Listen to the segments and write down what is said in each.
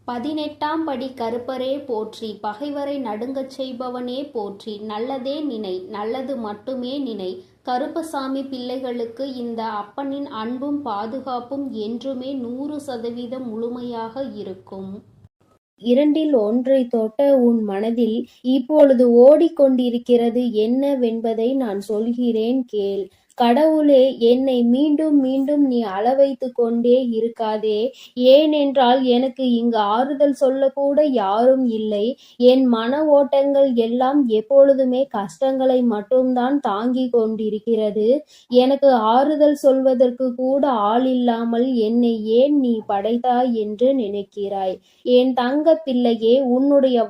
18ஆம் படி கருப்பரே போற்றி, பகைவரை நடுங்கச் செய்பவனே போற்றி, நல்லதே நினை, நல்லது மட்டுமே நினை. கருப்பசாமி பிள்ளைகளுக்கு இந்த அப்பனின் அன்பும் பாதுகாப்பும் என்றுமே 100% முழுமையாக இருக்கும். இரண்டில் ஒன்றைத் தொட்ட உன் மனதில் இப்பொழுது ஓடிக்கொண்டிருக்கிறது என்னவென்பதை நான் சொல்கிறேன் கேள். கடவுளே, என்னை மீண்டும் மீண்டும் நீ அழவைத்துக் கொண்டே இருக்காதே. ஏனென்றால் எனக்கு இங்கு ஆறுதல் சொல்லக்கூட யாரும் இல்லை. என் மன ஓட்டங்கள் எல்லாம் எப்பொழுதுமே கஷ்டங்களை மட்டும்தான் தாங்கிக் கொண்டிருக்கிறது. எனக்கு ஆறுதல் சொல்வதற்கு கூட ஆளில்லாமல் என்னை ஏன் நீ படைத்தாய் என்று நினைக்கிறாய். என் தங்க பிள்ளையே, உன்னுடைய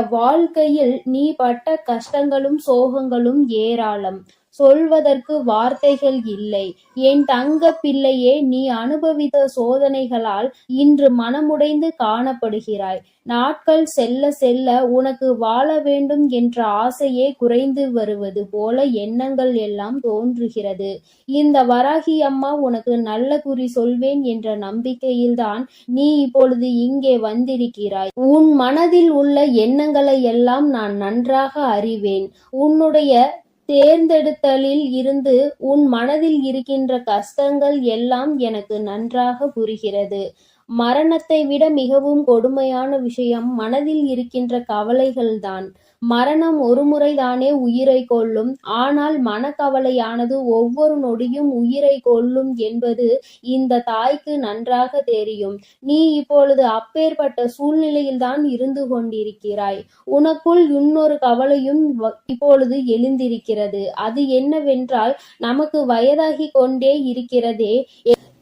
வாழ்க்கையில் நீ பட்ட கஷ்டங்களும் சோகங்களும் ஏராளம். சொல்வதற்கு வார்த்தைகள் இல்லை. என் தங்க பிள்ளையே, நீ அனுபவித்த சோதனைகளால் இன்று மனமுடைந்து காணப்படுகிறாய். நாட்கள் செல்ல செல்ல உனக்கு வாழ வேண்டும் என்ற ஆசையே குறைந்து வருவது போல எண்ணங்கள் எல்லாம் தோன்றுகிறது. இந்த வராகி அம்மா உனக்கு நல்ல குறி சொல்வேன் என்ற நம்பிக்கையில்தான் நீ இப்பொழுது இங்கே வந்திருக்கிறாய். உன் மனதில் உள்ள எண்ணங்களை எல்லாம் நான் நன்றாக அறிவேன். உன்னுடைய தேர்ந்தெடுத்தலில் இருந்து உன் மனதில் இருக்கின்ற கஷ்டங்கள் எல்லாம் எனக்கு நன்றாக புரிகிறது. மரணத்தை விட மிகவும் கொடுமையான விஷயம் மனதில் இருக்கின்ற கவலைகள்தான். மரணம் ஒரு முறைதானே உயிரை கொல்லும். ஆனால் மனக்கவலையானது ஒவ்வொரு நொடியும் உயிரை கொல்லும் என்பது இந்த தாய்க்கு நன்றாக தெரியும். நீ இப்பொழுது அப்பேற்பட்ட சூழ்நிலையில்தான் இருந்து கொண்டிருக்கிறாய். உனக்குள் இன்னொரு கவலையும் இப்பொழுது எழுந்திருக்கிறது. அது என்னவென்றால், நமக்கு வயதாகி கொண்டே இருக்கிறதே,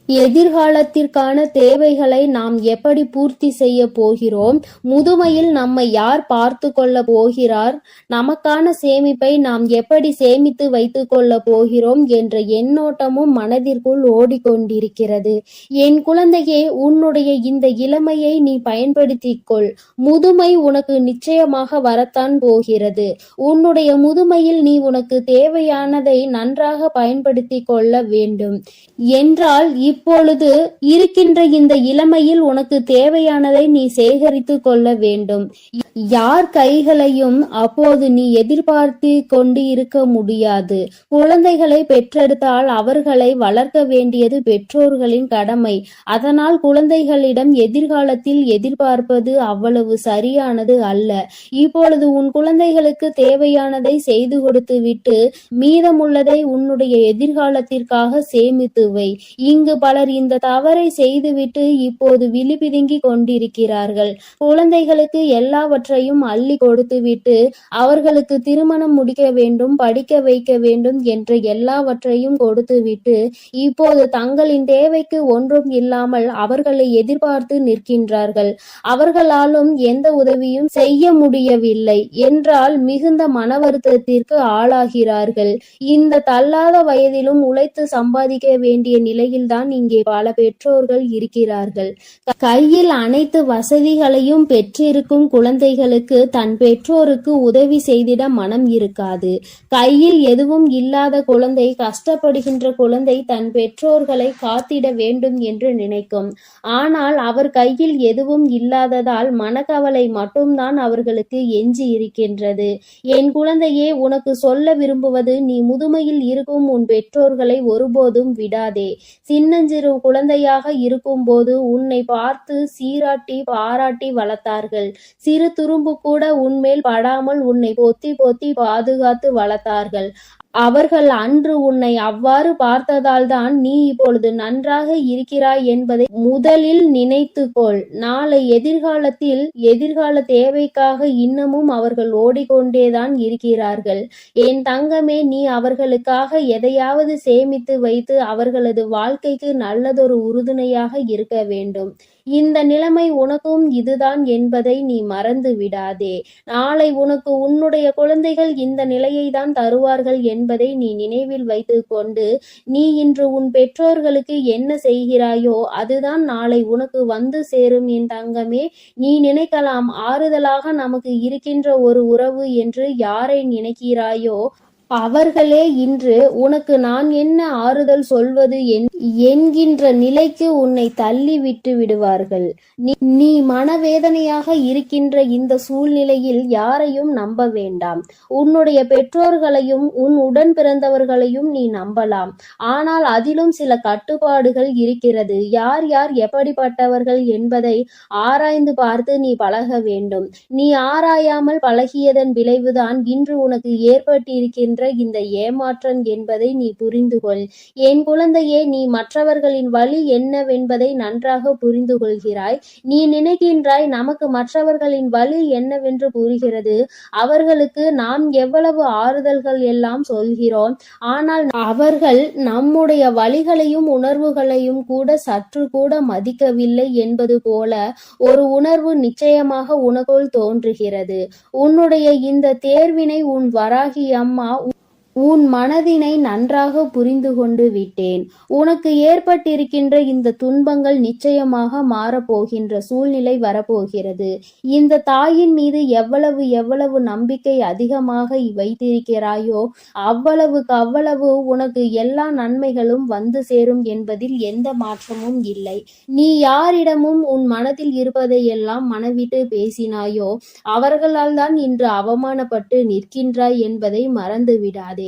எதிர்காலத்திற்கான தேவைகளை நாம் எப்படி பூர்த்தி செய்ய போகிறோம்? முதுமையில் நம்மை யார் பார்த்து கொள்ள போகிறார்? நமக்கான சேமிப்பை நாம் எப்படி சேமித்து வைத்துக் கொள்ள போகிறோம் என்ற எண்ணோட்டமும் மனதிற்குள் ஓடிக்கொண்டிருக்கிறது. என் குழந்தையே, உன்னுடைய இந்த இளமையை நீ பயன்படுத்திக் கொள். முதுமை உனக்கு நிச்சயமாக வரத்தான் போகிறது. உன்னுடைய முதுமையில் நீ உனக்கு தேவையானதை நன்றாக பயன்படுத்தி கொள்ள வேண்டும். என்றால் இப்பொழுது இருக்கின்ற இந்த இளமையில் உனக்கு தேவையானதை நீ சேகரித்து கொள்ள வேண்டும். யார் கைகளையும் அப்போது நீ எதிர்பார்த்து கொண்டு இருக்க முடியாது. குழந்தைகளை பெற்றெடுத்தால் அவர்களை வளர்க்க வேண்டியது பெற்றோர்களின் கடமை. அதனால் குழந்தைகளிடம் எதிர்காலத்தில் எதிர்பார்ப்பது அவ்வளவு சரியானது அல்ல. இப்பொழுது உன் குழந்தைகளுக்கு தேவையானதை செய்து கொடுத்து விட்டு மீதமுள்ளதை உன்னுடைய எதிர்காலத்திற்காக சேமித்து வை. இங்கு பலர் இந்த தவறை செய்துவிட்டு இப்போது விழிபிதுங்கி கொண்டிருக்கிறார்கள். குழந்தைகளுக்கு எல்லாவற்றையும் அள்ளி கொடுத்துவிட்டு அவர்களுக்கு திருமணம் முடிக்க வேண்டும், படிக்க வைக்க வேண்டும் என்ற எல்லாவற்றையும் கொடுத்துவிட்டு இப்போது தங்களின் தேவைக்கு ஒன்றும் இல்லாமல் அவர்களை எதிர்பார்த்து நிற்கின்றார்கள். அவர்களாலும் எந்த உதவியும் செய்ய முடியவில்லை என்றால் மிகுந்த மன வருத்தத்திற்கு ஆளாகிறார்கள். இந்த தள்ளாத வயதிலும் உழைத்து சம்பாதிக்க வேண்டிய நிலையில்தான் இங்கே பல பெற்றோர்கள் இருக்கிறார்கள். கையில் அனைத்து வசதிகளையும் பெற்றிருக்கும் குழந்தைகளுக்கு தன் பெற்றோருக்கு உதவி செய்திட மனம் இருக்காது. கையில் எதுவும் இல்லாத குழந்தை, கஷ்டப்படுகின்ற குழந்தை தன் பெற்றோர்களை காத்திட வேண்டும் என்று நினைக்கும். ஆனால் அவர் கையில் எதுவும் இல்லாததால் மனக்கவலை மட்டும்தான் அவர்களுக்கு எஞ்சி இருக்கின்றது. என் குழந்தையே, உனக்கு சொல்ல விரும்புவது, நீ முதுமையில் இருக்கும் உன் பெற்றோர்களை ஒருபோதும் விடாதே. சின்னஞ்சிறு குழந்தையாக இருக்கும்போது உன்னை பார்த்து சீராட்டி பாராட்டி வளர்த்தார்கள். சிறு துரும்பு கூட உன்மேல் படாமல் உன்னை பொத்தி பொத்தி பாதுகாத்து வளர்த்தார்கள். அவர்கள் அன்று உன்னை அவ்வாறு பார்த்ததால்தான் நீ இப்பொழுது நன்றாக இருக்கிறாய் என்பதை முதலில் நினைத்துக்கொள். நாளை எதிர்கால தேவைக்காக இன்னமும் அவர்கள் ஓடிக்கொண்டேதான் இருக்கிறார்கள். என் தங்கமே, நீ அவர்களுக்காக எதையாவது சேமித்து வைத்து அவர்களது வாழ்க்கைக்கு நல்லதொரு உறுதுணையாக இருக்க வேண்டும். இந்த நிலைமை உனக்கும் இதுதான் என்பதை நீ மறந்து விடாதே. நாளை உனக்கு உன்னுடைய குழந்தைகள் இந்த நிலையை தான் தருவார்கள் என்பதை நீ நினைவில் வைத்துக் கொண்டு நீ இன்று உன் பெற்றோர்களுக்கு என்ன செய்கிறாயோ அதுதான் நாளை உனக்கு வந்து சேரும். என் தங்கமே, நீ நினைக்கலாம், ஆறுதலாக நமக்கு இருக்கின்ற ஒரு உறவு என்று யாரை நினைக்கிறாயோ அவர்களே இன்று உனக்கு நான் என்ன ஆறுதல் சொல்வது என்கின்ற நிலைக்கு உன்னை தள்ளி விட்டு விடுவார்கள். நீ மனவேதனையாக இருக்கின்ற இந்த சூழ்நிலையில் யாரையும் நம்ப வேண்டாம். உன்னுடைய பெற்றோர்களையும் உன் உடன் பிறந்தவர்களையும் நீ நம்பலாம். ஆனால் அதிலும் சில கட்டுப்பாடுகள் இருக்கிறது. யார் யார் எப்படிப்பட்டவர்கள் என்பதை ஆராய்ந்து பார்த்து நீ பழக வேண்டும். நீ ஆராயாமல் பழகியதன் விளைவுதான் இன்று உனக்கு ஏற்பட்டிருக்கின்ற இந்த ஏமாற்றம் என்பதை நீ புரிந்து கொள். என் குழந்தையே, நீ மற்றவர்களின் வழி என்னவென்பதை நன்றாக புரிந்து கொள்கிறாய். நீ நினைக்கின்றாய் நமக்கு மற்றவர்களின் வழி என்னவென்று புரிகிறது, அவர்களுக்கு நாம் எவ்வளவு ஆறுதல்கள் எல்லாம் சொல்கிறோம். ஆனால் அவர்கள் நம்முடைய வழிகளையும் உணர்வுகளையும் கூட சற்று கூட மதிக்கவில்லை என்பது போல ஒரு உணர்வு நிச்சயமாக உனக்குள் தோன்றுகிறது. உன்னுடைய இந்த தேர்வினை உன் வராகி அம்மா உன் மனதினை நன்றாக புரிந்து கொண்டு விட்டேன். உனக்கு ஏற்பட்டிருக்கின்ற இந்த துன்பங்கள் நிச்சயமாக மாறப்போகின்ற சூழ்நிலை வரப்போகிறது. இந்த தாயின் மீது எவ்வளவு எவ்வளவு நம்பிக்கை அதிகமாக வைத்திருக்கிறாயோ அவ்வளவுக்கு அவ்வளவு உனக்கு எல்லா நன்மைகளும் வந்து சேரும் என்பதில் எந்த மாற்றமும் இல்லை. நீ யாரிடமும் உன் மனதில் இருப்பதையெல்லாம் மனவிட்டு பேசினாயோ அவர்களால் தான் இன்று அவமானப்பட்டு நிற்கின்றாய் என்பதை மறந்து விடாதே.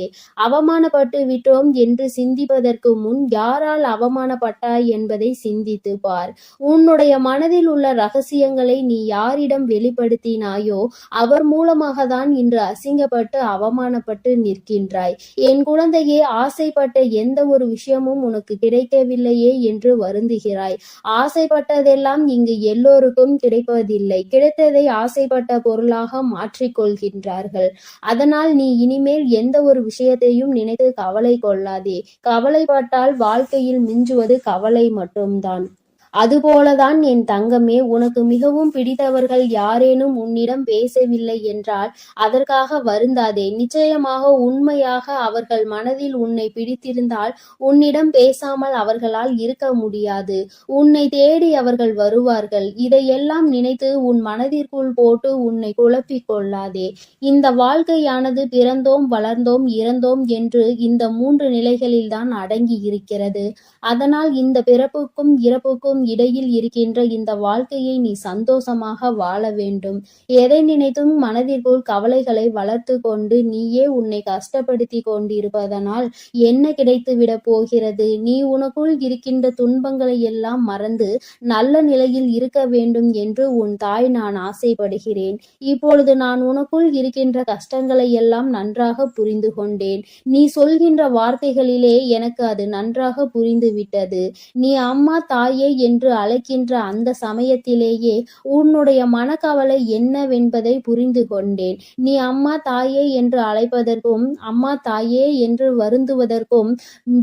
அவமானப்பட்டு விட்டோம் என்று சிந்திப்பதற்கு முன் யாரால் அவமானப்பட்டாய் என்பதை சிந்தித்து பார். உன்னுடைய மனதில் உள்ள ரகசியங்களை நீ யாரிடம் வெளிப்படுத்தினாயோ அவர் மூலமாக தான் இன்று அசிங்கப்பட்டு அவமானப்பட்டு நிற்கின்றாய். என் குழந்தையே, ஆசைப்பட்ட எந்த ஒரு விஷயமும் உனக்கு கிடைக்கவில்லையே என்று வருந்துகிறாய். ஆசைப்பட்டதெல்லாம் இங்கு எல்லோருக்கும் கிடைப்பதில்லை. கிடைத்ததை ஆசைப்பட்ட பொருளாக மாற்றிக்கொள்கின்றார்கள். அதனால் நீ இனிமேல் எந்த ஒரு விஷயத்தையும் நினைத்து கவலை கொள்ளாதே. கவலைப்பட்டால் வாழ்க்கையில் மிஞ்சுவது கவலை மட்டும்தான். அதுபோலதான் என் தங்கமே, உனக்கு மிகவும் பிடித்தவர்கள் யாரேனும் உன்னிடம் பேசவில்லை என்றால் அதற்காக வருந்தாதே. நிச்சயமாக உண்மையாக அவர்கள் மனதில் உன்னை பிடித்திருந்தால் உன்னிடம் பேசாமல் அவர்களால் இருக்க முடியாது. உன்னை தேடி அவர்கள் வருவார்கள். இதையெல்லாம் நினைத்து உன் மனதிற்குள் போட்டு உன்னை குழப்பிக் கொள்ளாதே. இந்த வாழ்க்கையானது பிறந்தோம், வளர்ந்தோம், இறந்தோம் என்று இந்த 3 நிலைகளில்தான் அடங்கி இருக்கிறது. அதனால் இந்த பிறப்புக்கும் இறப்புக்கும் இடையில் இருக்கின்ற இந்த வாழ்க்கையை நீ சந்தோஷமாக வாழ வேண்டும். எதை நினைத்தும் மனதிற்குள் கவலைகளை வளர்த்து கொண்டு நீயே உன்னை கஷ்டப்படுத்தி கொண்டிருப்பதனால் என்ன கிடைத்துவிட போகிறது? நீ உனக்குள் இருக்கின்ற துன்பங்களை எல்லாம் மறந்து நல்ல நிலையில் இருக்க வேண்டும் என்று உன் தாய் நான் ஆசைப்படுகிறேன். இப்பொழுது நான் உனக்குள் இருக்கின்ற கஷ்டங்களை எல்லாம் நன்றாக புரிந்து கொண்டேன். நீ சொல்கின்ற வார்த்தைகளிலே எனக்கு அது நன்றாக புரிந்து விட்டது. நீ அம்மா, தாயே என்று அழைக்கின்ற அந்த சமயத்திலேயே உன்னுடைய மனக்கவலை என்னவென்பதை புரிந்து கொண்டேன். நீ அம்மா, தாயே என்று அழைப்பதற்கும் அம்மா, தாயே என்று வருந்துவதற்கும்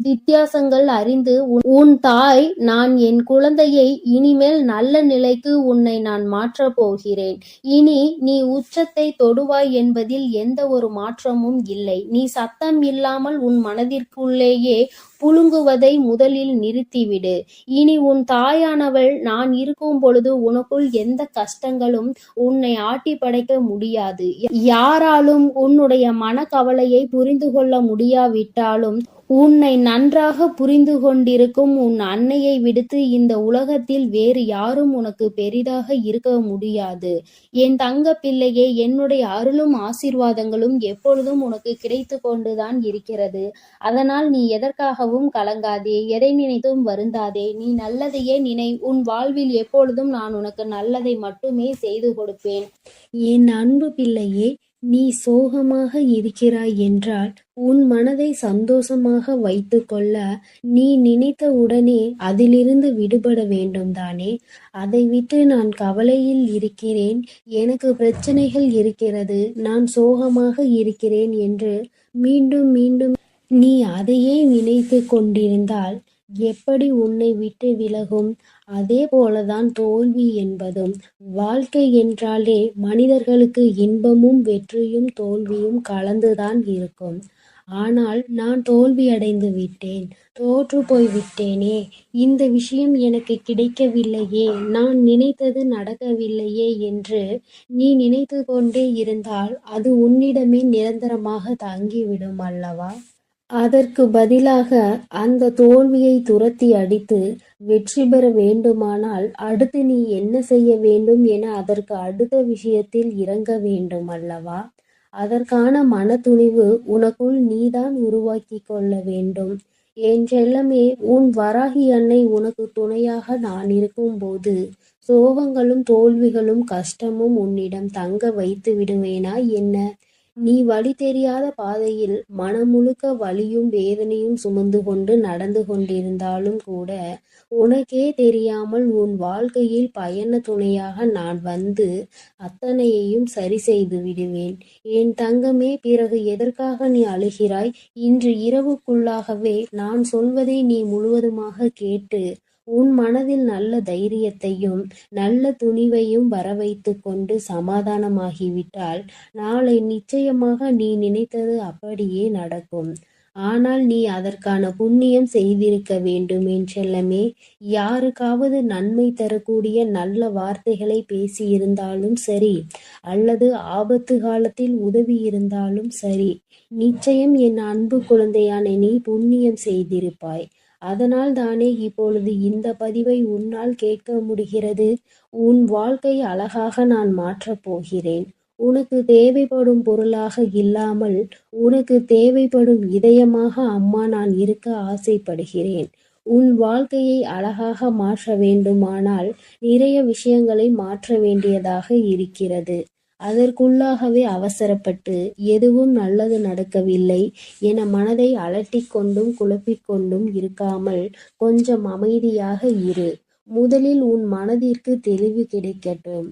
வித்தியாசங்கள் அறிந்து உன் தாய் நான் என் குழந்தையை இனிமேல் நல்ல நிலைக்கு உன்னை நான் மாற்றப் போகிறேன். இனி நீ உச்சத்தை தொடுவாய் என்பதில் எந்த ஒரு மாற்றமும் இல்லை. நீ சத்தம் இல்லாமல் உன் மனதிற்குள்ளேயே புழுங்குவதை முதலில் நிறுத்திவிடு. இனி உன் தாயானவள் நான் இருக்கும் பொழுது உனக்குள் எந்த கஷ்டங்களும் உன்னை ஆட்டி படைக்க முடியாது. யாராலும் உன்னுடைய மனக்கவலையை புரிந்து கொள்ள முடியாவிட்டாலும் உன்னை நன்றாக புரிந்து கொண்டிருக்கும் உன் அன்னையை விடுத்து இந்த உலகத்தில் வேறு யாரும் உனக்கு பெரிதாக இருக்க முடியாது. என் தங்க பிள்ளையே, என்னுடைய அருளும் ஆசீர்வாதங்களும் எப்பொழுதும் உனக்கு கிடைத்து கொண்டுதான் இருக்கிறது. அதனால் நீ எதற்காகவும் கலங்காதே, எதை நினைத்தும் வருந்தாதே. நீ நல்லதையே நினை. உன் வாழ்வில் எப்பொழுதும் நான் உனக்கு நல்லதை மட்டுமே செய்து கொடுப்பேன். என் அன்பு பிள்ளையே, நீ சோகமாக இருக்கிறாய் என்றால் உன் மனதை சந்தோஷமாக வைத்து கொள்ள நீ நினைத்த உடனே அதிலிருந்து விடுபட வேண்டும் தானே? அதை விட்டு நான் கவலையில் இருக்கிறேன், எனக்கு பிரச்சனைகள் இருக்கிறது, நான் சோகமாக இருக்கிறேன் என்று மீண்டும் மீண்டும் நீ அதையே நினைத்து கொண்டிருந்தால் எப்படி உன்னை விட்டு விலகும்? அதே போலதான் தோல்வி என்பதும். வாழ்க்கை என்றாலே மனிதர்களுக்கு இன்பமும் வெற்றியும் தோல்வியும் கலந்துதான் இருக்கும். ஆனால் நான் தோல்வி அடைந்து விட்டேன். தோற்று போய் விட்டேனே. இந்த விஷயம் எனக்கு கிடைக்கவில்லையே, நான் நினைத்தது நடக்கவில்லையே என்று நீ நினைத்து கொண்டே இருந்தால் அது உன்னிடமே நிரந்தரமாக தங்கிவிடும் அல்லவா? அதற்கு பதிலாக அந்த தோல்வியை துரத்தி அடித்து வெற்றி பெற வேண்டுமானால் அடுத்து நீ என்ன செய்ய வேண்டும் என அதற்கு அடுத்த விஷயத்தில் இறங்க வேண்டும் அல்லவா? அதற்கான மனத்துணிவு உனக்குள் நீதான் உருவாக்கி கொள்ள வேண்டும். என் செல்லமே, உன் வராகி அன்னை உனக்கு துணையாக நான் இருக்கும்போது சோகங்களும் தோல்விகளும் கஷ்டமும் உன்னிடம் தங்க வைத்து விடுவேனா என்ன? நீ வழி தெரியாத பாதையில் மனம் முழுக்க வலியும் வேதனையும் சுமந்து கொண்டு நடந்து கொண்டிருந்தாலும் கூட உனக்கே தெரியாமல் உன் வாழ்க்கையில் பயண துணையாக நான் வந்து அத்தனையையும் சரி செய்து விடுவேன். என் தங்கமே, பிறகு எதற்காக நீ அழுகிறாய்? இன்று இரவுக்குள்ளாகவே நான் சொல்வதை நீ முழுவதுமாக கேட்டு உன் மனதில் நல்ல தைரியத்தையும் நல்ல துணிவையும் வரவைத்து கொண்டு சமாதானமாகிவிட்டால் நாளை நிச்சயமாக நீ நினைத்தது அப்படியே நடக்கும். ஆனால் நீ அதற்கான புண்ணியம் செய்திருக்க வேண்டும் என் செல்லமே. யாருக்காவது நன்மை தரக்கூடிய நல்ல வார்த்தைகளை பேசியிருந்தாலும் சரி, அல்லது ஆபத்து காலத்தில் உதவி இருந்தாலும் சரி, நிச்சயம் என் அன்பு குழந்தையான நீ புண்ணியம் செய்திருப்பாய். அதனால் தானே இப்பொழுது இந்த பதிவை உன்னால் கேட்க முடிகிறது. உன் வாழ்க்கை அழகாக நான் மாற்றப் போகிறேன். உனக்கு தேவைப்படும் பொருளாக இல்லாமல் உனக்கு தேவைப்படும் இதயமாக அம்மா நான் இருக்க ஆசைப்படுகிறேன். உன் வாழ்க்கையை அழகாக மாற்ற வேண்டுமானால் நிறைய விஷயங்களை மாற்ற வேண்டியதாக இருக்கிறது. அதற்குள்ளாகவே அவசரப்பட்டு எதுவும் நல்லது நடக்கவில்லை என மனதை அலட்டிக் கொண்டும் குழப்பிக் கொண்டும் இருக்காமல் கொஞ்சம் அமைதியாக இரு. முதலில் உன் மனதிற்கு தெளிவு கிடைக்கட்டும்.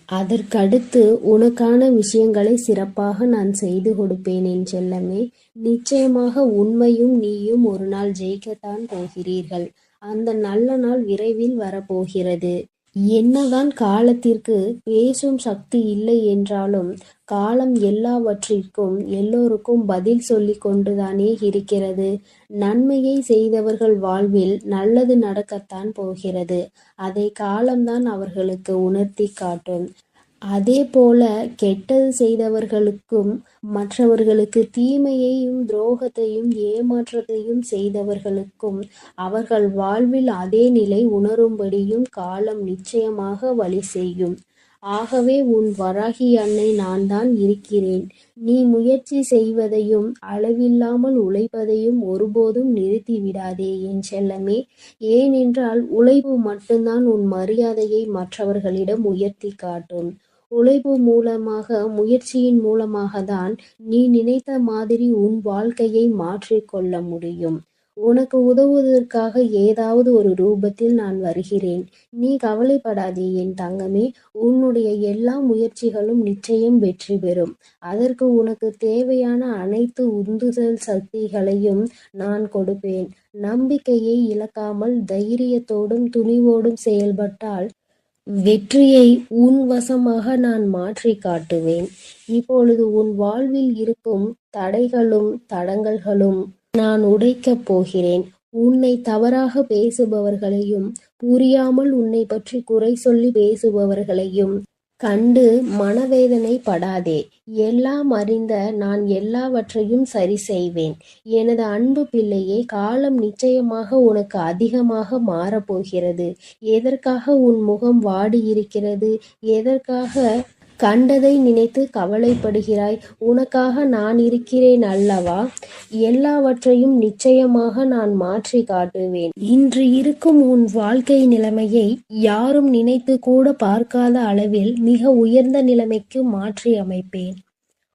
அதற்கடுத்து உனக்கான விஷயங்களை சிறப்பாக நான் செய்து கொடுப்பேன் என் செல்லமே. நிச்சயமாக உண்மையும் நீயும் ஒரு நாள் ஜெயிக்கத்தான் போகிறீர்கள். அந்த நல்ல நாள் விரைவில் வரப்போகிறது. என்னதான் காலத்திற்கு பேசும் சக்தி இல்லை என்றாலும் காலம் எல்லாவற்றிற்கும் எல்லோருக்கும் பதில் சொல்லிக் கொண்டுதானே இருக்கிறது. நன்மையை செய்தவர்கள் வாழ்வில் நல்லது நடக்கத்தான் போகிறது. அதை காலம்தான் அவர்களுக்கு உணர்த்தி காட்டும். அதே போல கெட்டது செய்தவர்களுக்கும் மற்றவர்களுக்கு தீமையையும் துரோகத்தையும் ஏமாற்றத்தையும் செய்தவர்களுக்கும் அவர்கள் வாழ்வில் அதே நிலை உணரும்படியும் காலம் நிச்சயமாக வழி செய்யும். ஆகவே உன் வராகி அன்னை நான் தான் இருக்கிறேன். நீ முயற்சி செய்வதையும் அளவில்லாமல் உழைப்பதையும் ஒருபோதும் நிறுத்தி விடாதே என் செல்லமே. ஏனென்றால் உழைப்பு மட்டும்தான் உன் மரியாதையை மற்றவர்களிடம் உயர்த்தி காட்டும். உழைப்பு மூலமாக, முயற்சியின் மூலமாக தான் நீ நினைத்த மாதிரி உன் வாழ்க்கையை மாற்றிக்கொள்ள முடியும். உனக்கு உதவுவதற்காக ஏதாவது ஒரு ரூபத்தில் நான் வருகிறேன். நீ கவலைப்படாதே என் தங்கமே. உன்னுடைய எல்லா முயற்சிகளும் நிச்சயம் வெற்றி பெறும். அதற்கு உனக்கு தேவையான அனைத்து உந்துதல் சக்திகளையும் நான் கொடுப்பேன். நம்பிக்கையை இழக்காமல் தைரியத்தோடும் துணிவோடும் செயல்பட்டால் வெற்றியை உன் வசமாக நான் மாற்றி காட்டுவேன். இப்பொழுது உன் வாழ்வில் இருக்கும் தடைகளும் தடங்கல்களும் நான் உடைக்கப் போகிறேன். உன்னை தவறாக பேசுபவர்களையும் புரியாமல் உன்னை பற்றி குறை சொல்லி பேசுபவர்களையும் கண்டு மனவேதனை படாதே. எல்லாம் அறிந்த நான் எல்லாவற்றையும் சரி செய்வேன். எனது அன்பு பிள்ளையே, காலம் நிச்சயமாக உனக்கு அதிகமாக மாறப்போகிறது. எதற்காக உன் முகம் வாடியிருக்கிறது? எதற்காக கண்டதை நினைத்து கவலைப்படுகிறாய்? உனக்காக நான் இருக்கிறேன் அல்லவா? எல்லாவற்றையும் நிச்சயமாக நான் மாற்றி காட்டுவேன். இன்று இருக்கும் உன் வாழ்க்கை நிலைமையை யாரும் நினைத்து கூட பார்க்காத அளவில் மிக உயர்ந்த நிலைமைக்கு மாற்றி அமைப்பேன்.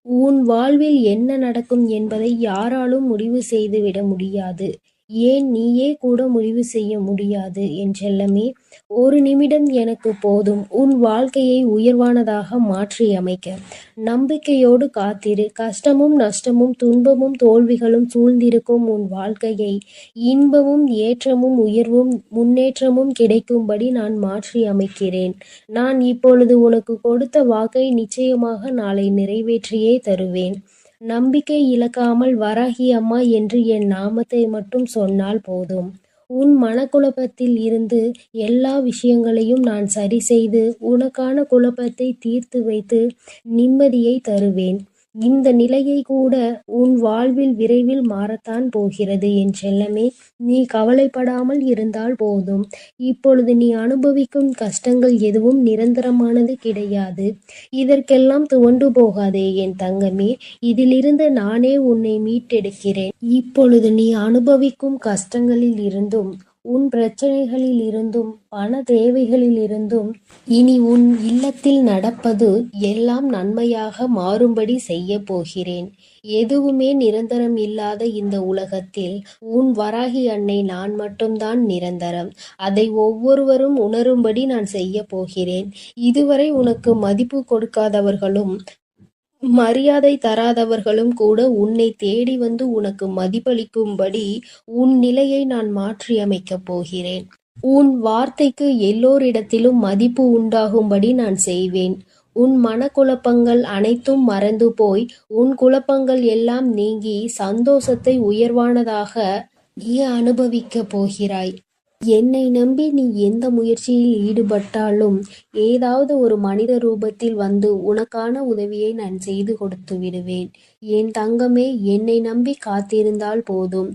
உன் வாழ்வில் என்ன நடக்கும் என்பதை யாராலும் முடிவு செய்துவிட முடியாது. ஏன் நீயே கூட முடிவு செய்ய முடியாது என் செல்லமே. ஒரு நிமிடம் எனக்கு போதும் உன் வாழ்க்கையை உயர்வானதாக மாற்றி அமைக்க. நம்பிக்கையோடு காத்திரு. கஷ்டமும் நஷ்டமும் துன்பமும் தோல்விகளும் சூழ்ந்திருக்கும் உன் வாழ்க்கையை இன்பமும் ஏற்றமும் உயர்வும் முன்னேற்றமும் கிடைக்கும்படி நான் மாற்றி அமைக்கிறேன். நான் இப்பொழுது உனக்கு கொடுத்த வாக்கை நிச்சயமாக நாளை நிறைவேற்றியே தருவேன். நம்பிக்கை இழக்காமல் வராகி அம்மா என்று என் நாமத்தை மட்டும் சொன்னால் போதும். உன் மனக்குழப்பத்தில் இருந்து எல்லா விஷயங்களையும் நான் சரி செய்து உனக்கான குழப்பத்தை தீர்த்து வைத்து நிம்மதியை தருவேன். இந்த நிலையை கூட உன் வாழ்வில் விரைவில் மாறத்தான் போகிறது என் செல்லமே. நீ கவலைப்படாமல் இருந்தால் போதும். இப்பொழுது நீ அனுபவிக்கும் கஷ்டங்கள் எதுவும் நிரந்தரமானது கிடையாது. இதற்கெல்லாம் துவண்டு போகாதே என் தங்கமே. இதிலிருந்து நானே உன்னை மீட்டெடுக்கிறேன். இப்பொழுது நீ அனுபவிக்கும் கஷ்டங்களில் இருந்தும் உன் பிரச்சனைகளில் இருந்தும் பண தேவைகளில் இருந்தும் இனி உன் இல்லத்தில் நடப்பது எல்லாம் நன்மையாக மாறும்படி செய்ய போகிறேன். எதுவுமே நிரந்தரம் இல்லாத இந்த உலகத்தில் உன் வராகி அன்னை நான் மட்டும்தான் நிரந்தரம். அதை ஒவ்வொருவரும் உணரும்படி நான் செய்ய போகிறேன். இதுவரை உனக்கு மதிப்பு கொடுக்காதவர்களும் மரியாதை தராதவர்களும் கூட உன்னை தேடி வந்து உனக்கு மதிப்பளிக்கும்படி உன் நிலையை நான் மாற்றியமைக்கப் போகிறேன். உன் வார்த்தைக்கு எல்லோரிடத்திலும் மதிப்பு உண்டாகும்படி நான் செய்வேன். உன் மனக்குழப்பங்கள் அனைத்தும் மறந்து போய் உன் குழப்பங்கள் எல்லாம் நீங்கி சந்தோஷத்தை உயர்வானதாக நீ அனுபவிக்கப் போகிறாய். என்னை நம்பி நீ எந்த முயற்சியில் ஈடுபட்டாலும் ஏதாவது ஒரு மனித ரூபத்தில் வந்து உனக்கான உதவியை நான் செய்து கொடுத்து விடுவேன். என் தங்கமே, என்னை நம்பி காத்திருந்தால் போதும்.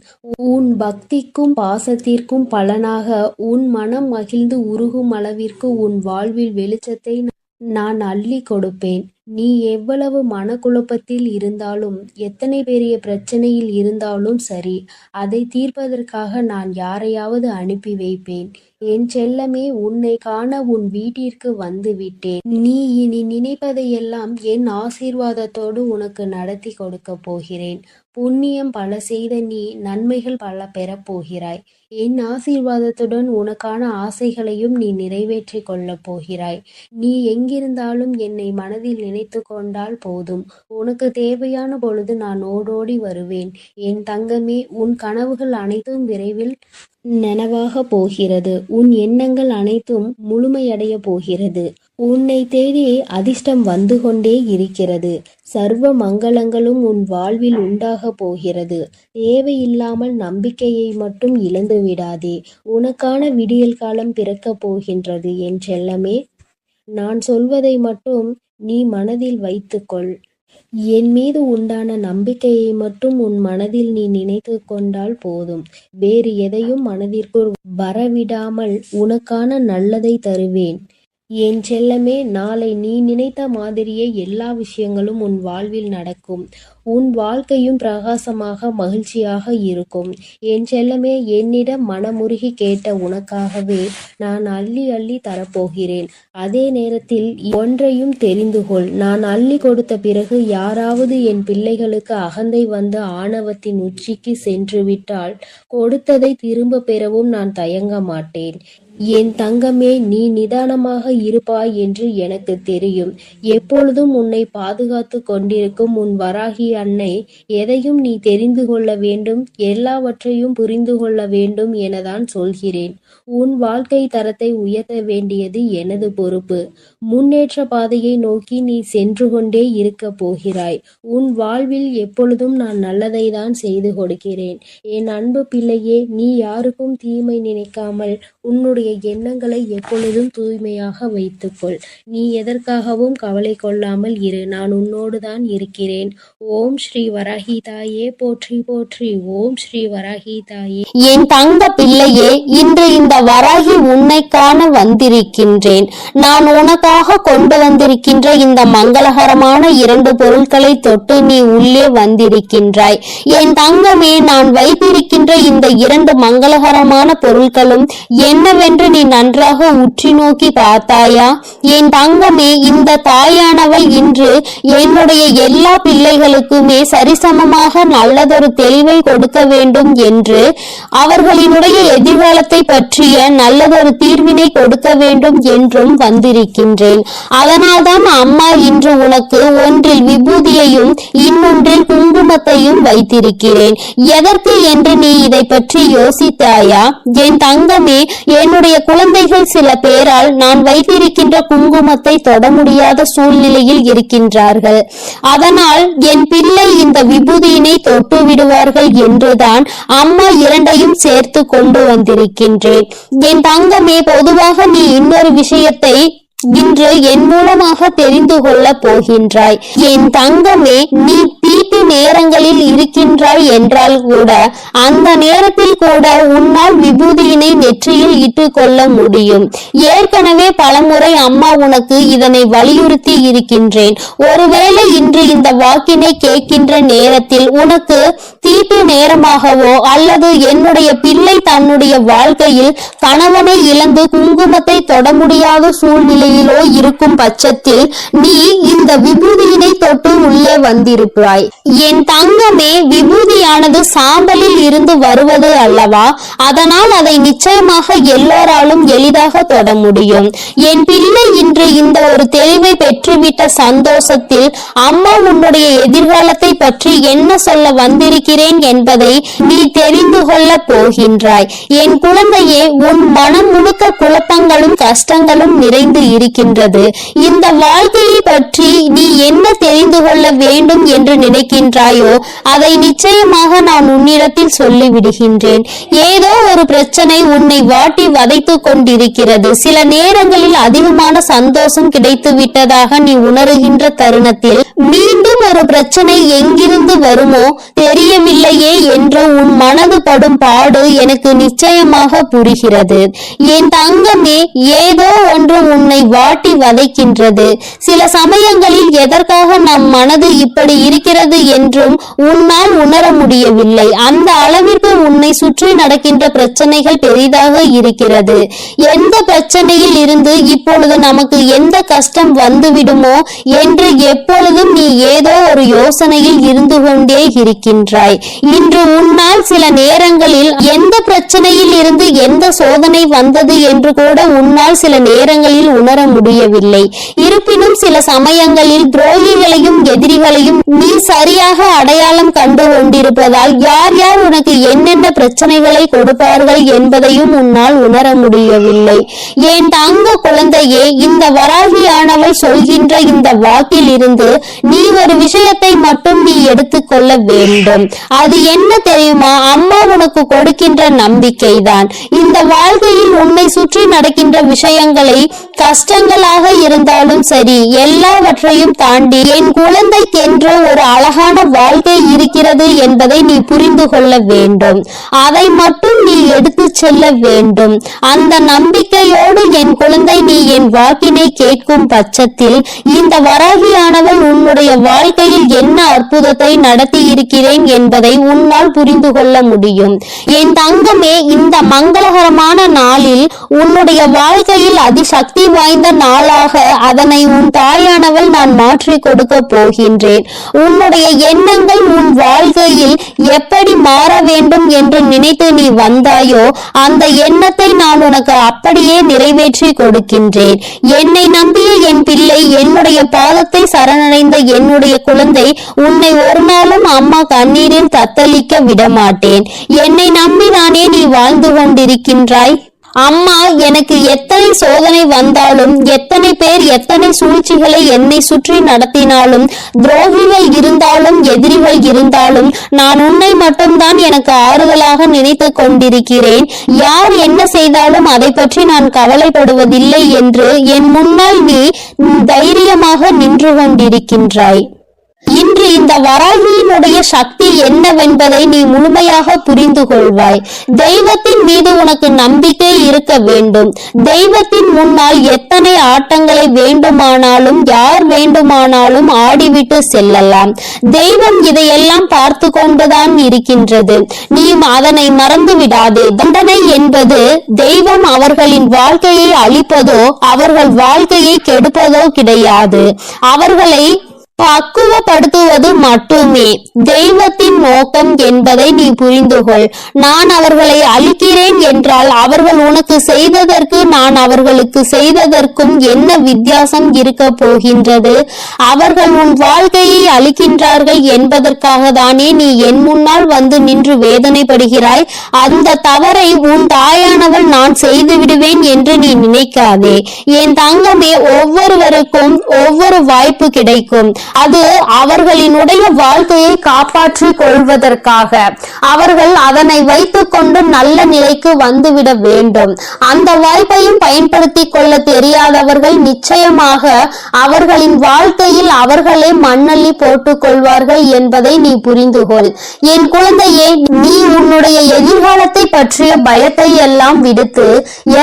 உன் பக்திக்கும் பாசத்திற்கும் பலனாக உன் மனம் மகிழ்ந்து உருகும் அளவிற்கு உன் வாழ்வில் வெளிச்சத்தை நான் அள்ளி கொடுப்பேன். நீ எவ்வளவு மனக்குழப்பத்தில் இருந்தாலும் எத்தனை பெரிய பிரச்சனையில் இருந்தாலும் சரி, அதை தீர்ப்பதற்காக நான் யாரையாவது அனுப்பி வைப்பேன். என் செல்லமே, உன்னை காண உன் வீட்டிற்கு வந்து விட்டேன். நீ இனி நினைப்பதையெல்லாம் என் ஆசீர்வாதத்தோடு உனக்கு நடத்தி கொடுக்க போகிறேன். புண்ணியம் பல செய்த நீ நன்மைகள் பல பெறப்போகிறாய். என் ஆசீர்வாதத்துடன் உனக்கான ஆசைகளையும் நீ நிறைவேற்றி கொள்ளப் போகிறாய். நீ எங்கிருந்தாலும் என்னை மனதில் நினைத்து கொண்டால் போதும். உனக்கு தேவையான பொழுது நான் ஓடோடி வருவேன். என் தங்கமே, உன் கனவுகள் அனைத்தும் விரைவில் நனவாக போகிறது. உன் எண்ணங்கள் அனைத்தும் முழுமையடைய போகிறது. உன்னை தேடி அதிர்ஷ்டம் வந்து கொண்டே இருக்கிறது. சர்வ மங்களங்களும் உன் வாழ்வில் உண்டாக போகிறது. தேவையில்லாமல் நம்பிக்கையை மட்டும் இழந்து விடாதே. உனக்கான விடியல் காலம் பிறக்கப் போகின்றது என் செல்லமே. நான் சொல்வதை மட்டும் நீ மனதில் வைத்துக்கொள். என் மீது உண்டான நம்பிக்கையை மட்டும் உன் மனதில் நீ நினைத்து கொண்டால் போதும். வேறு எதையும் மனதிற்குள் வரவிடாமல் உனக்கான நல்லதை தருவேன். என் செல்லமே, நாளை நீ நினைத்த மாதிரியே எல்லா விஷயங்களும் உன் வாழ்வில் நடக்கும். உன் வாழ்க்கையும் பிரகாசமாக மகிழ்ச்சியாக இருக்கும். என் செல்லமே, என்னிடம் மனமுருகி கேட்ட உனக்காகவே நான் அள்ளி அள்ளி தரப்போகிறேன். அதே நேரத்தில் ஒன்றையும் தெரிந்து கொள். நான் அள்ளி கொடுத்த பிறகு யாராவது என் பிள்ளைகளுக்கு அகந்தை வந்து ஆணவத்தின் உச்சிக்கு சென்று விட்டால் கொடுத்ததை திரும்ப பெறவும் நான் தயங்க மாட்டேன். என் தங்கமே, நீ நிதானமாக இருப்பாய் என்று எனக்கு தெரியும். எப்பொழுதும் உன்னை பாதுகாத்து கொண்டிருக்கும் உன் வராகி அன்னை எதையும் நீ தெரிந்து கொள்ள வேண்டும், எல்லாவற்றையும் புரிந்து கொள்ள வேண்டும் எனதான் சொல்கிறேன். உன் வாழ்க்கை தரத்தை உயர்த்த வேண்டியது எனது பொறுப்பு. முன்னேற்ற பாதையை நோக்கி நீ சென்று கொண்டே இருக்க போகிறாய். உன் வாழ்வில் எப்பொழுதும் நான் நல்லதை தான் செய்து கொடுக்கிறேன். என் அன்பு பிள்ளையே, நீ யாருக்கும் தீமை நினைக்காமல் உன்னுடைய எண்ணங்களை எப்பொழுதும் தூய்மையாக வைத்துக்கொள். நீ எதற்காகவும் கவலை கொள்ளாமல் இரு. நான் உன்னோடு தான் இருக்கிறேன். ஓம் ஸ்ரீ வராகி தாயே போற்றி போற்றி. ஓம் ஸ்ரீ வராகி தாயே. என் தங்க பிள்ளையே, இன்று இந்த வராகி உன்னை காண வந்திருக்கின்றேன். நான் உனக்காக கொண்டு வந்திருக்கின்ற இந்த மங்களகரமான 2 பொருட்களை தொட்டு நீ உள்ளே வந்திருக்கின்றாய். என் தங்கமே, நான் வைத்திருக்கின்ற இந்த 2 மங்களகரமான பொருட்களும் என்னவென்று நீ நன்றாக உற்றி நோக்கி பார்த்தாயா? என் தங்கமே, இந்த தாயானவள் இன்று என்னுடைய எல்லா பிள்ளைகளுக்குமே சரிசமமாக நல்லதொரு தெளிவை கொடுக்க வேண்டும் என்று, அவர்களினுடைய எதிர்காலத்தை பற்றிய நல்லதொரு தீர்வினை கொடுக்க வேண்டும் என்றும் வந்திருக்கின்றேன். அதனால்தான் அம்மா இன்று உனக்கு ஒன்றில் விபூதியையும் இன்னொன்றில் குங்குமத்தையும் வைத்திருக்கிறேன். எதற்கு என்று நீ இதை பற்றி யோசித்தாயா? என் தங்கமே, என்னுடைய என்னுடைய குழந்தைகள் சில பேரால் நான் வைத்திருக்கின்ற குங்குமத்தை தொட முடியாத சூழ்நிலையில் இருக்கின்றார்கள். அதனால் என் பிள்ளை இந்த விபூதியினை தொட்டு விடுவார்கள் என்றுதான் அம்மா இரண்டையும் சேர்த்து கொண்டு வந்திருக்கின்றேன். என் தங்கமே, பொதுவாக நீ இன்னொரு விஷயத்தை இன்று என் மூலமாக தெரிந்து கொள்ள போகின்றாய். என் தங்கமே, நீ தீட்டு நேரங்களில் இருக்கின்றாய் என்றால் கூட அந்த நேரத்தில் கூட உன்னால் விபூதியினை நெற்றியில் இட்டு கொள்ள முடியும். ஏற்கனவே பலமுறை அம்மா உனக்கு இதனை வலியுறுத்தி இருக்கின்றேன். ஒருவேளை இன்று இந்த வாக்கினை கேட்கின்ற நேரத்தில் உனக்கு தீட்டு நேரமாகவோ அல்லது என்னுடைய பிள்ளை தன்னுடைய வாழ்க்கையில் கணவனை இழந்து குங்குமத்தை தொட முடியாத சூழ்நிலை இருக்கும் பட்சத்தில் நீ இந்த விபூதியினை தொட்டு உள்ளே வந்திருப்பாய். என் தங்கமே, விபூதியானது சாம்பலில் இருந்து வருவது அல்லவா? அதனால் அதை நிச்சயமாக எல்லோராலும் எளிதாக தொட முடியும். என் பிள்ளை இன்று இந்த ஒரு தெளிவை பெற்றுவிட்ட சந்தோஷத்தில் அம்மா உன்னுடைய எதிர்காலத்தை பற்றி என்ன சொல்ல வந்திருக்கிறேன் என்பதை நீ தெரிந்து கொள்ள போகின்றாய். என் குழந்தையே, உன் மனம் முழுக்க குழப்பங்களும் கஷ்டங்களும் நிறைந்து இருக்கின்றது. இந்த வாழ்க்கையை பற்றி நீ என்ன தெரிந்து கொள்ள வேண்டும் என்று நினைக்கின்றாயோ அதை நிச்சயமாக நான் உன்னிடத்தில் சொல்லிவிடுகின்றேன். ஏதோ ஒரு பிரச்சனை உன்னை வாட்டி வதைத்து கொண்டிருக்கிறது. சில நேரங்களில் அதிகமான சந்தோஷம் கிடைத்து விட்டதாக நீ உணர்கின்ற தருணத்தில் மீண்டும் ஒரு பிரச்சனை எங்கிருந்து வருமோ தெரியவில்லையே என்ற உன் மனது படும் பாடு எனக்கு நிச்சயமாக புரிகிறது. என் தங்கமே, ஏதோ ஒன்று உன்னை வாட்டி வதைக்கின்றது. சில சமயங்களில் எதற்காக நம் மனது இப்படி இருக்கிறது என்றும் உன்னால் உணர முடியவில்லை. அந்த அளவிற்கு உன்னை சுற்றி நடக்கின்ற பிரச்சனைகள் பெரிதாக இருக்கிறது. எந்த பிரச்சனையில் இருந்து இப்பொழுது நமக்கு எந்த கஷ்டம் வந்துவிடுமோ என்று எப்பொழுதும் நீ ஏதோ ஒரு யோசனையில் இருந்து கொண்டே இருக்கின்றாய். இன்று உன்னால் சில நேரங்களில் எந்த பிரச்சனையில் இருந்து எந்த சோதனை வந்தது என்று கூட உன்னால் சில நேரங்களில் உணர முடியவில்லை. இருப்பினும் சில சமயங்களில் துரோகிகளையும் எதிரிகளையும் நீ சரியாக அடையாளம் கண்டு கொண்டிருப்பதால் யார் யார் உனக்கு என்னென்ன பிரச்சனைகளை கொடுப்பார்கள் என்பதையும் உன்னால் உணர முடியவில்லை. என் தங்க குழந்தையே, இந்த வராகியானவள் சொல்கின்ற இந்த வாக்கில் இருந்து நீ ஒரு விஷயத்தை மட்டும் நீ எடுத்துக்கொள்ள வேண்டும். அது என்ன தெரியுமா? அம்மா உனக்கு கொடுக்கின்ற நம்பிக்கைதான். இந்த வாழ்க்கையில் உன்னை சுற்றி நடக்கின்ற விஷயங்களை கஷ்டங்களாக இருந்தாலும் சரி, எல்லாவற்றையும் தாண்டி என் குழந்தைக்கென்று ஒரு அழகான வாழ்க்கை இருக்கிறது என்பதை நீ புரிந்து கொள்ள வேண்டும். அதை மட்டும் நீ எடுத்து செல்ல வேண்டும். அந்த நம்பிக்கையோடு என் குழந்தை நீ என் வாக்கினை கேட்கும் பட்சத்தில் இந்த வராகியானவள் உன்னுடைய வாழ்க்கையில் என்ன அற்புதத்தை நடத்தி இருக்கிறேன் என்பதை உன்னால் புரிந்து கொள்ள முடியும். என் தங்கமே, இந்த மங்களகரமான நாளில் உன்னுடைய வாழ்க்கையில் அதிசக்தி வாய்ந்த நாளாக அதனை உன் தாயானவள் நான் மாற்றி கொடுக்க போகின்றேன். உன்னுடைய எண்ணங்கள் உன் வாழ்க்கையில் எப்படி மாற வேண்டும் என்று நினைத்து நீ வந்தாயோ அந்த எண்ணத்தை நான் உனக்கு அப்படியே நிறைவேற்றி கொடுக்கின்றேன். என்னை நம்பிய என் பிள்ளை, என்னுடைய பாதத்தை சரணடைந்த என்னுடைய குழந்தை, உன்னை ஒரு நாளும் அம்மா கண்ணீரில் தத்தளிக்க விடமாட்டேன். என்னை நம்பிதானே நீ வாழ்ந்து கொண்டிருக்கின்றாய். அம்மா எனக்கு எத்தனை சோதனை வந்தாலும், எத்தனை பேர் எத்தனை சூழ்ச்சிகளை என்னை சுற்றி நடத்தினாலும், துரோகிகள் இருந்தாலும் எதிரிகள் இருந்தாலும் நான் உன்னை மட்டும்தான் எனக்கு ஆறுதலாக நினைத்து கொண்டிருக்கிறேன். யார் என்ன செய்தாலும் அதை பற்றி நான் கவலைப்படுவதில்லை என்று என் முன்னால் நீ தைரியமாக நின்று கொண்டிருக்கின்றாய். இன்று இந்த வராகியினுடைய சக்தி என்னவென்பதை நீ முழுமையாக புரிந்து கொள்வாய். தெய்வத்தின் மீது உனக்கு நம்பிக்கை இருக்க வேண்டும். தெய்வத்தின் முன்னால் எத்தனை ஆட்டங்களை வேண்டுமானாலும் யார் வேண்டுமானாலும் ஆடிவிட்டு செல்லலாம். தெய்வம் இதையெல்லாம் பார்த்து கொண்டுதான் இருக்கின்றது. நீ அதனை மறந்து விடாதே. தண்டனை என்பது தெய்வம் அவர்களின் வாழ்க்கையை அழிப்பதோ அவர்கள் வாழ்க்கையை கெடுப்பதோ கிடையாது. அவர்களை பக்குவப்படுத்துவது மட்டுமே தெய்வத்தின் நோக்கம் என்பதை நீ புரிந்து கொள். நான் அவர்களை அழிக்கிறேன் என்றால் அவர்கள் உனக்கு செய்ததற்கு நான் அவர்களுக்கு செய்ததற்கும் என்ன வித்தியாசம் இருக்க போகின்றது? அவர்கள் உன் வாழ்க்கையை அழிக்கின்றார்கள் என்பதற்காக தானே நீ என் முன்னால் வந்து நின்று வேதனைப்படுகிறாய். அந்த தவறை உன் தாயானவள் நான் செய்து விடுவேன் என்று நீ நினைக்காதே. என் தங்கமே, ஒவ்வொருவருக்கும் ஒவ்வொரு வாய்ப்பு கிடைக்கும். அது அவர்களினுடைய வாழ்க்கையை காப்பாற்றிக் கொள்வதற்காக. அவர்கள் அதனை வைத்துக் கொண்டு நல்ல நிலைக்கு வந்துவிட வேண்டும். அந்த வாய்ப்பையும் பயன்படுத்திக் கொள்ள தெரியாதவர்கள் நிச்சயமாக அவர்களின் வாழ்க்கையில் அவர்களே மண்ணள்ளி போட்டுக் கொள்வார்கள் என்பதை நீ புரிந்து கொள். என் குழந்தையே, நீ உன்னுடைய எதிர்காலத்தை பற்றிய பயத்தை எல்லாம் விடுத்து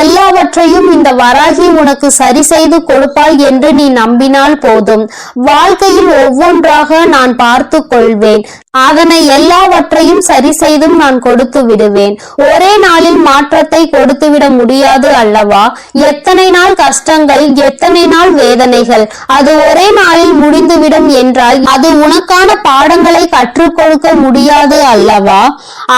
எல்லாவற்றையும் இந்த வராகி உனக்கு சரி செய்து கொடுப்பாள் என்று நீ நம்பினால் போதும். வாழ்க்கையில் ஒவ்வொன்றாக நான் பார்த்து கொள்வேன். அதனை எல்லாவற்றையும் சரி செய்தும் நான் கொடுத்து விடுவேன். ஒரே நாளில் மாற்றத்தை கொடுத்து விட முடியாது அல்லவா? எத்தனை நாள் கஷ்டங்கள், எத்தனை நாள் வேதனைகள், அது ஒரே நாளில் முடிந்துவிடும் என்றால் அது உனக்கான பாடங்களை கற்றுக் கொடுக்க முடியாது அல்லவா?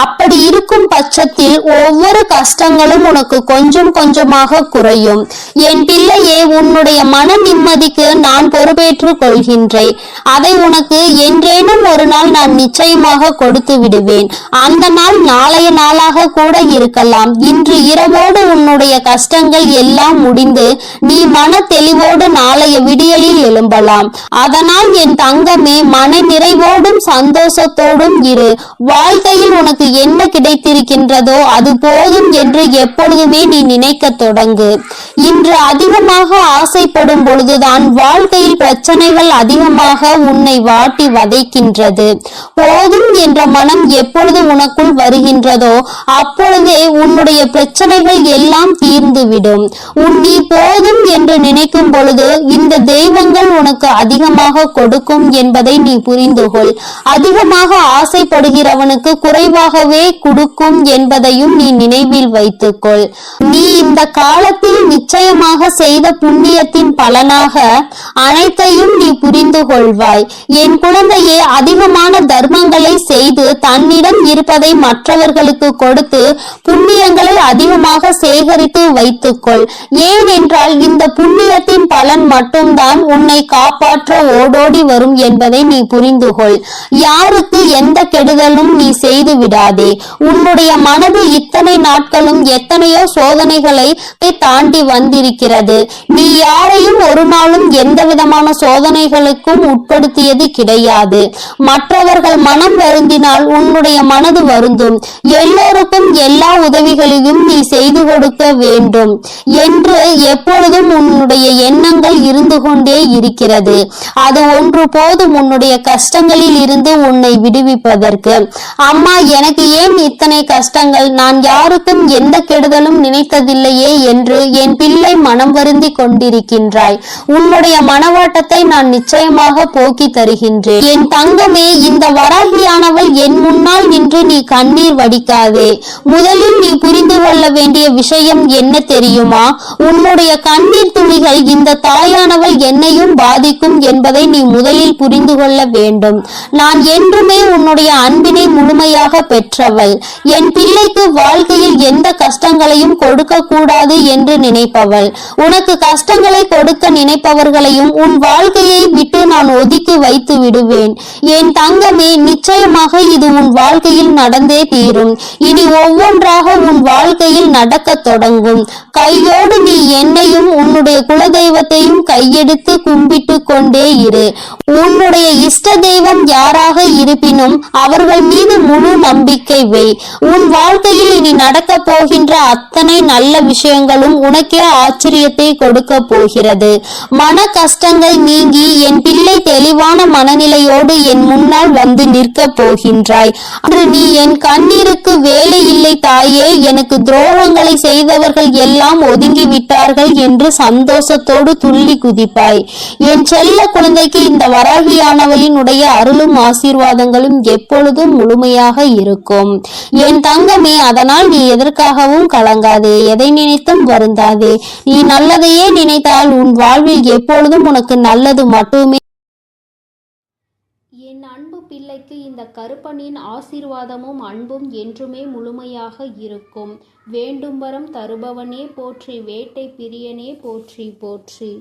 அப்படி இருக்கும் பட்சத்தில் ஒவ்வொரு கஷ்டங்களும் உனக்கு கொஞ்சம் கொஞ்சமாக குறையும். என் பிள்ளையே, உன்னுடைய மன நிம்மதிக்கு நான் பொறுப்பேற்றுக் கொள்கின்றேன். அதை உனக்கு என்றேனும் ஒரு நாள் நான் நிச்சயமாக கொடுத்து விடுவேன். அந்த நாள் நாளைய நாளாக கூட இருக்கலாம். இன்று இரவோடு உன்னுடைய கஷ்டங்கள் எல்லாம் முடிந்து நீ மன தெளிவோடு நாளைய விடியலில் எழும்பலாம். அதனால் என் தங்கமே, மன நிறைவோடும் சந்தோஷத்தோடும் இரு. வாழ்க்கையில் உனக்கு என்ன கிடைத்திருக்கின்றதோ அது போதும் என்று எப்பொழுதுமே நீ நினைக்க தொடங்கு. இன்று அதிகமாக ஆசைப்படும் பொழுதுதான் வாழ்க்கையில் பிரச்சனைகள் அதிகமாக உன்னை வாட்டி வதைக்கின்றது. போதும் என்ற மனம் எப்பொழுது உனக்குள் வருகின்றதோ அப்பொழுதே உன்னுடைய பிரச்சனைகள் எல்லாம் தீர்ந்துவிடும். நீ போதும் என்று நினைக்கும் பொழுது இந்த தெய்வங்கள் உனக்கு அதிகமாக கொடுக்கும் என்பதை நீ புரிந்து கொள். அதிகமாக ஆசைப்படுகிறவனுக்கு குறைவாகவே கொடுக்கும் என்பதையும் நீ நினைவில் வைத்துக்கொள். நீ இந்த காலத்தில் நிச்சயமாக செய்த புண்ணியத்தின் பலனாக அனைத்தையும் நீ புரிந்து கொள்வாய். என் குழந்தையே, அதிகமான தர்மங்களை செய்து தன்னிடம் இருப்பதை மற்றவர்களுக்கு கொடுத்து புண்ணியங்களை அதிகமாக சேகரித்து வைத்துக்கொள். ஏனென்றால் இந்த புண்ணியத்தின் பலன் மட்டும்தான் உன்னை காப்பாற்ற ஓடோடி வரும் என்பதை நீ புரிந்து கொள். யாருக்கு எந்த கெடுதலும் நீ செய்து விடாதே. உன்னுடைய மனது இத்தனை நாட்களும் எத்தனையோ சோதனைகளை தாண்டி வந்திருக்கிறது. நீ யாரையும் ஒரு நாளும் எந்த விதமான சோதனைகளுக்கும் உட்படுத்தியது கிடையாது. மற்றவர்கள் மனம் வருந்தினால் உன்னுடைய மனது வருந்தும். எல்லோருக்கும் எல்லா உதவிகளையும் நீ செய்து கொடுக்க வேண்டும் என்று எப்பொழுதும் உன்னுடைய எண்ணங்கள் இருந்து கொண்டே இருக்கிறது. அது ஒன்று போதும் உன்னுடைய கஷ்டங்களில் இருந்து உன்னை விடுவிப்பதற்கு. அம்மா, எனக்கு ஏன் இத்தனை கஷ்டங்கள்? நான் யாருக்கும் எந்த கெடுதலும் நினைத்ததில்லையே என்று என் பிள்ளை மனம் வருந்தி கொண்டிருக்கின்றாய். உன்னுடைய மனவாட்டத்தை நான் நிச்சயமாக போக்கி தருகின்றேன். என் தங்கமே, இந்த வராகியானவள் என் முன்னால் நின்று நீ கண்ணீர் வடிக்காதே. முதலில் நீ புரிந்து கொள்ள வேண்டிய விஷயம் என்ன தெரியுமா? உன்னுடைய கண்ணீர் துளிகள் இந்த தாயானவள் என்னையும் பாதிக்கும் என்பதை நீ முதலில் புரிந்து கொள்ள வேண்டும். நான் என்றுமே உன்னுடைய அன்பினை முழுமையாக பெற்றவள். என் பிள்ளைக்கு வாழ்க்கையில் எந்த கஷ்டங்களையும் கொடுக்க கூடாது என்று நினைப்பவள். உனக்கு கஷ்டங்களை கொடுக்க நினைப்பவர்களையும் உன் வாழ்க்கையை விட்டு நான் ஒதுக்கி வைத்து விடுவேன். என் தங்கமே, நிச்சயமாக இது உன் வாழ்க்கையில் நடந்தே தீரும். இனி ஒவ்வொன்றாக உன் வாழ்க்கையில் நடக்க தொடங்கும். கையோடு நீ என்னையும் உன்னுடைய குலதெய்வத்தையும் கையெடுத்து கும்பிட்டு கொண்டே இரு. உன்னுடைய இஷ்ட தெய்வம் யாராக இருப்பினும் அவர்கள் மீது முழு நம்பிக்கை வை. உன் வாழ்க்கையில் இனி நடக்க போகின்ற அத்தனை நல்ல விஷயங்களும் உனக்கே ஆச்சரியத்தை கொடுக்க போகிறது. மன கஷ்டங்கள் நீங்கி என் பிள்ளை தெளிவான மனநிலையோடு என் முன்னால் வந்து நிற்க போகின்றாய். அன்று நீ என் கண்ணீருக்கு வேலை இல்லை தாயே, எனக்கு துரோகங்களை செய்தவர்கள் எல்லாம் ஒதுங்கி விட்டார்கள் என்று சந்தோஷத்தோடு துள்ளி குதிப்பாய். என் செல்ல குழந்தைக்கு இந்த வராகியானவளினுடைய அருளும் ஆசீர்வாதங்களும் எப்பொழுதும் முழுமையாக இருக்கும். என் தங்கமே, அதனால் நீ எதற்காகவும் கலங்காதே, எதை நினைத்தும் வருந்தாதே. நீ நல்லதையே நினைத்தால் உன் வாழ்வில் எப்பொழுதும் உனக்கு நல்லது மட்டுமே என் அன்பு பிள்ளைக்கு இந்த கருப்பனின் ஆசீர்வாதமும் அன்பும் என்றுமே முழுமையாக இருக்கும். வேண்டும் வரம் தருபவனே போற்றி, வேட்டை பிரியனே போற்றி போற்றி.